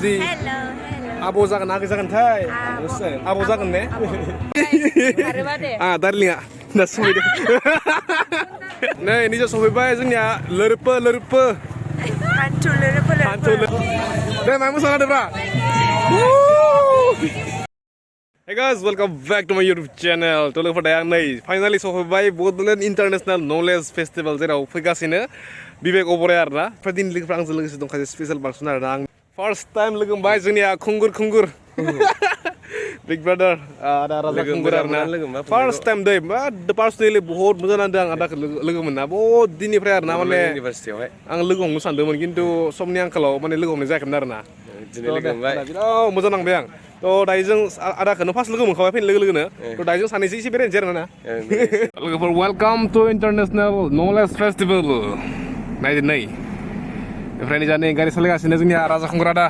Hello. Abo जागोन ना जागोनथाय आबो जागोन ने दार्लिंआ दा सफैदों नै निजा सफैबाय जोंनिया लोरपो Hantu lerpe. दे मा मोसानादोब्रा Hey guys, welcome back to my YouTube channel. To look for the young finally सफैबाय बड'लेण्ड इन्टारनेशनेल नलेज फेस्टिवल जेराव फैगासिनो बिबेक अबराय आरोना फ्रायदिन लोगोफ्रा आंजों लोगोसे दंखायो स्पेशल पार्सन आरोना आं फर्स्ट टाइम लोगो मोनबाय जोंनिया खुंगुर बिग ब्रादार आदा राजा खुंगुर आरोना फर्स्ट टाइम दै मा पार्सनेलि बहुत मोजां नांदों आं आदाखौ लोगो मोनना बहुत दिननिफ्राय आरोना माने इउनिभारसिटियावहाय आं लोगो हमनो सानदोंमोन खिन्थु समनि आंखालाव माने लोगो हमनाय जायाखैमोन आरोना दिनै लोगो मोनबाय बिराद मोजां नांबाय आं थ' दायो जों आदाखौनो फार्स्ट लोगो मोनखाबाय फैनो लोगोनो थ' दायो जों सानैसो एसे बेरायनोसै आरोना लोगोफोर welcome to international knowledge festival नायदो नै ओमफ्राय निजा नै गारि सालायगासिनो जोंनिया राजा खुंगुर आदा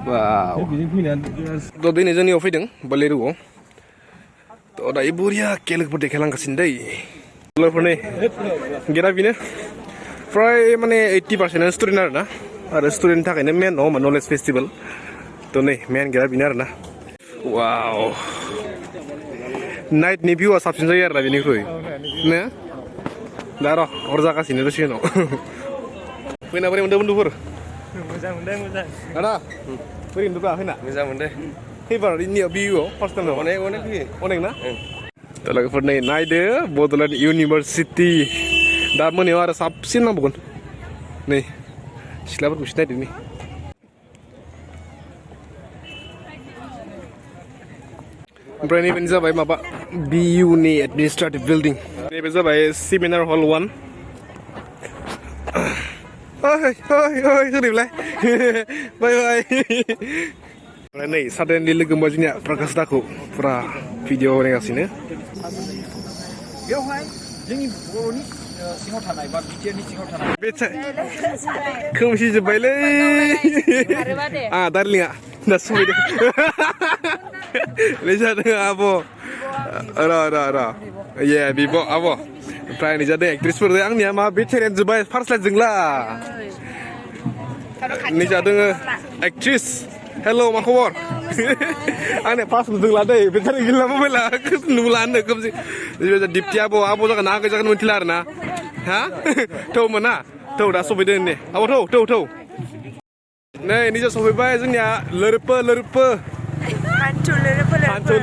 वाव थ' दिनै जोंनियाव फैदों बोलेरुआव थ' दायो बरिया लोगोफोर देखायलांगासिनो दै लोगोफोर नै गेटआ बेनो फ्राय माने 80% स्टुडेन्ट आरोना आरो स्टुडेन्टनि थाखायनो मेन नङा होमबा नलेज फेस्टिभेल थ' नै मेन गेटआ बेनो आरोना वाव नाइटनि भिउआ साबसिन जायो आरोना बेनिख्रुइ ने दा र' हर जागासिनो दसे उनाव फैना बोरै मोनदों बन्दुफोर मोजां मोजां आदा बोरै मोनदोंब्रा फैना मोजां मोनदों फैबार इन्डिया भिउआव फार्स्ट टाइम अनेक ना दा लोगोफोर नै नायदो बड'लेण्ड इउनिभारसिटि दा मोनायाव आरो साबसिन नांबावगोन नै सिख्लाफोरखौ एसे नायदो नै ओमफ्राय नैबेनो जाबाय माबा BU नि एडमिनिस्ट्रेटिभ बिल्डिं नैबे जाबाय सेमिनार हल 1 सोरनिलाय बाय नै साडेनलि लोगो मोनबाय जोंनिया प्रकाश दाखौ फुरा भिडिअ नायगासिनो बेवहाय जोंनि बर'नि सिङाव थानाय बा बिटिआरनि सिङाव थानाय बे खोमसिजोब्बायलै दार्लिंआ दा सफैदों नै जादों आब' र' ये बिब' आब' ओमफ्राय नै जादों एक्ट्रिसफोर आंनिया मा बे थेरेन जोब्बाय फार्स्ट लाइट जोंला नै जादों एक्ट्रिस हेल' मा खबर आंनिया फार्स्ट नुदोंला दै बेटारि गैला मबाइला नुला होनदों खोमसि दिप्ति आब' जागोन ना जागोन मोनथिला आरोना हा थौ मोना थौ दा सफैदों ने आब' थौ नै निजा सफैबाय जोंनिया लोरपो Hantu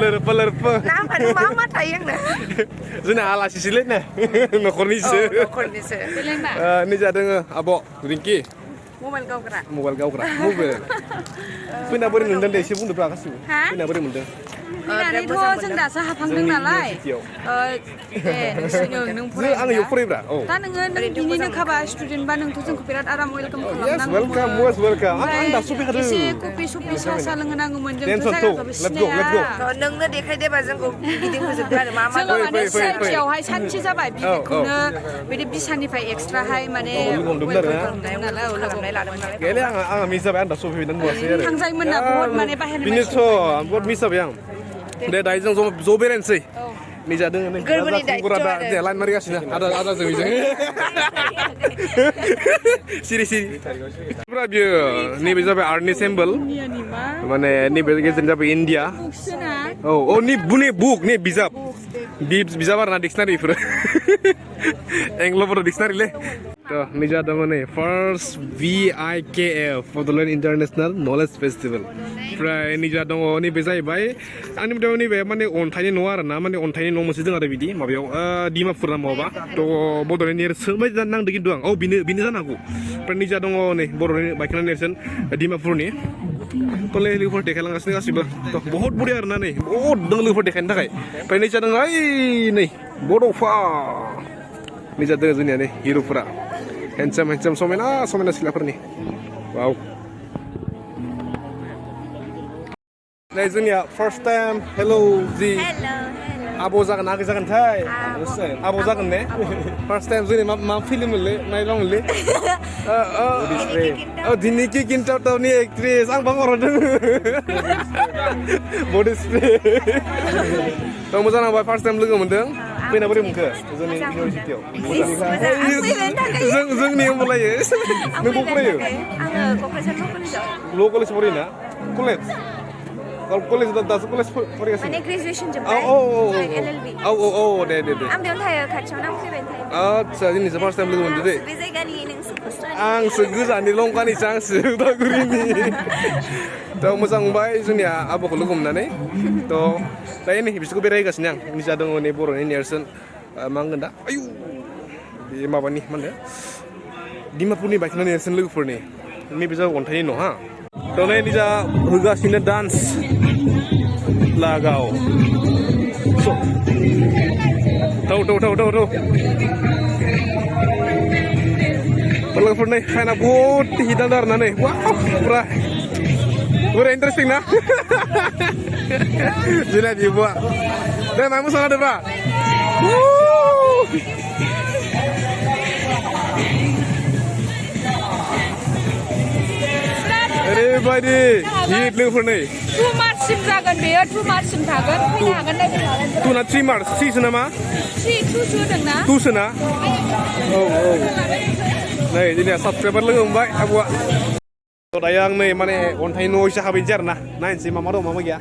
lerpe. Nama थायो आंना जोंना आलासिसोलै ने न'खरनिसो नै जादों आब' रिंकि मबाइल गावग्रा फैना बोरै मोनदों दे एसे बुंदोब्रा गासिबो फैना बोरै मोनदों फैनानैथ' जों दासो हाबहांदों नालाय नों आं इयाव फरायब्रा दा नोङो बिनिनो खाबा स्टुडेन्टबा नोंथ' जोंखौ बिराद आराम वेलकाम वेलकाम आं दासो फैखादों एसे कफि साहा लोंहोनांगौमोन जोंथ' जायगाखौबो सिनाया नोंनो देखायदेबा जोंखौ गिदिंबोजोबदो आरो मा जोङो माने सानसेयावहाय सानसे जाबाय बिखौनो बिदि बिसानिफ्राय एक्सट्राहाय माने गैयालै आंहा मिस जाबाय आं दा सफैनानै नुवासै आरो थांजायोमोन ना बहुत माने बाहेरनि बिनोथ' बहुत मिस जाबाय आं दे दायो जों ज' बेरायनोसै निजा दोङो नै लाइन मारिगासिनो आदा जों सिरि पुरा बियो नैबे जाबाय आर्टनि सिम्बल माने नैबे गेजेरजों जाबाय इन्डिया नि बुक नि बिजाब आरोना डिक्सनारि बेफोरो एंग्ल'फोर डिक्सनारिलै थ' निजा दङ नै first VIKF Bodoland international knowledge festival ओमफ्राय निजा दङ नैबे जाहैबाय आंनि मथेबा नैबे माने अन्थाइनि न' आरोना माने अन्थाइनि न' मोनसे दं आरो बिदि माबायाव डिमापुर ना माबा थ' बड'लेण्ड नेरसोन बायदि नांदों खिन्थु आं बेनो जानो हागौ ओमफ्राय निजा दङ नै बर'नि बायखोन्दा नेरसोन डिमापुरनि थ' लोगोफोर देखायलांगासिनो गासिबो थ' बहुत बरिया आरोना नै बहुत दं लोगोफोर देखायनो थाखाय ओमफ्राय निजा दङ ओइ नै बड'फा निजा दङ जोंनिया नै हिर'फोरा हेन्डसाम समायना सिख्लाफोरनि वाव नै जोंनिया फार्स्ट टाइम हेल' आब' जागोन ना जागोनथाय आब' जागोन ने फार्स्ट टाइम जोंनि मा फिल्ममोनलै नायलामोनलै दिनिकि किन्टावनि एक्ट्रिस आं बावगारदों बडि स्प्रे मोजां नांबाय फार्स्ट टाइम लोगो मोनदों फैना बोरै मोनखो जोंनि इउनिभारसिटियाव मोजां आं फैबायानो थाखायो जोंनि होमबालायो आं नों बबाव फरायो आङो क'क्राझार ल' कलेजाव ल' कलेज फरायोना कलेज कलेज दासो कलेज फरायगासिनो माने ग्रेजुवेसन औ जोब्बाय औ LLB औ औ औ दे दे दे आं बेयावनो थायो खाथियावनो आं फैबायानो थायो आदसा दिनैसो फार्स्ट टाइम लोगो मोनदो दे बे जायगानि नोंसो खस्थ' आंसो गोजाननि लंकानिसो आंसो उदालगुरिनि थ' मोजां मोनबाय जोंनिया आब'खौ लोगो मोननानै थ' दायो नै बिसोरखौ बेरायगासिनो आं निजा दङ नै बर'नि नेरसोन मा होनगोन दा आयु बे माबानि मा होनो डिमापुरनि बायखोन्दा नेरसोन लोगोफोरनि नैबे जाबाय अन्थाइनि न' हा थ' नै निजा होगासिनो डान्स लागाव थौ लोगोफोर नै खायना बहुद हिट आरो ना नै पुरा पुरा इन्टारेस्टिं ना जोंना बिब'आ दे मा मोसाना होदोब्रा ओरैबायदि हिट लोगोफोर नै 2 मार्चसिम जागोन बेयो 2 मार्चसिम थागोन फैनो हागोन नायफैनो हागोन 2 ना 3 मार्च 3 सो नामा 2 होदोंना 2 सो ना औ नै जोंनिया साबसक्राइबार लोगो मोनबाय आब'आ दायो आं नै माने अन्थाइ न' एसे हाबैनोसै आरो ना नायनोसै मा दं मा गैया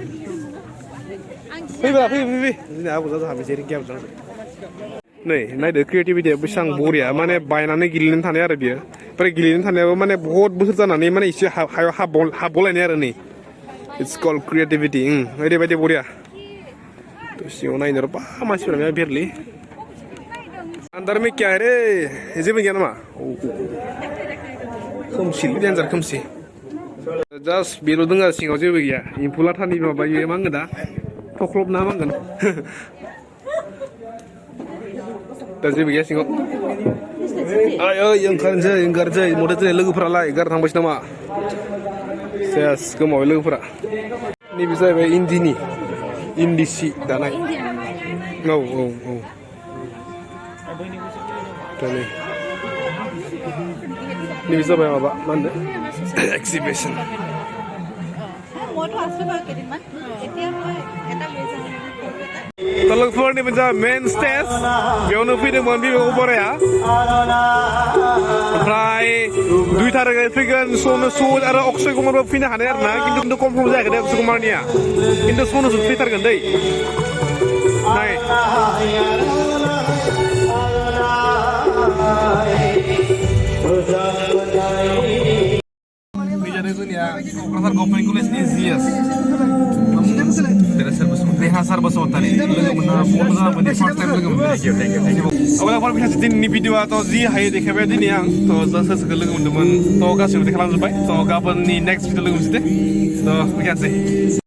फैब्रा फै जोंनिया आब'जा हाबैनोसै रिंकि आब'जा नै नायदो क्रिएटिभिटिया बेसेबां बरिया माने बायनानै गेलेनानै थानाय आरो बियो ओमफ्राय गेलेनानै थानायाबो माने बहुत बोसोर जानानै माने एसे हायाव हाबलायनाय आरो नै इट्स कल क्रिएटिभिटि ओरैबायदि बरिया थ' सिङाव नायनो र' बा मानसिफोरा मा बेरलि आन्दार में क्या है रे जेबो गैया नामा खोमसिलै देन्जार खोमसि जास्ट बेल' दङ आरो सिङाव जेबो गैया एम्फौ लाथानि माबायो मा होनगोन दा थख्लब ना मा होनगोन दा जेबो गैया सिङाव ओंखारनोसै मथे दिनै लोगोफोरालाय गार थांबायसै नामा सेस गोमाबाय लोगोफोरा नैबे जाहैबाय इन्दि सि दानाय औ नैबे जाबाय माबा मा होनो एक्सिबिसन लोगोफोरनि मोनसे मेन स्टेज बेयावनो फैदोंमोन बिबौ बराया ओमफ्राय 2 थारिखै फैगोन सनु आरो अक्षय कुमारबो फैनो हानाय आरो ना खिन्थु कनफार्म जायाखै दे अक्षय कुमारनिया खिन्थु सनु फैथारगोन दै नाय जोंनिया क'क्राझार गभर्नमेन्ट कलेजनि जिएस देरहासार बसुमतारी लोगो मोनना बहुत जाबाय फार्स्ट टाइम लोगो मोनबाय दिनैनि भिडिअ'आथ' जि हायो देखायबाय दिनै आं थ' सोरखौ लोगो मोन्दोंमोन थ' गासैबो देखायलांजोब्बाय थ' गाबोननि नेक्स्ट भिडिअ लोगो मोनसै दे थ' फैखानोसै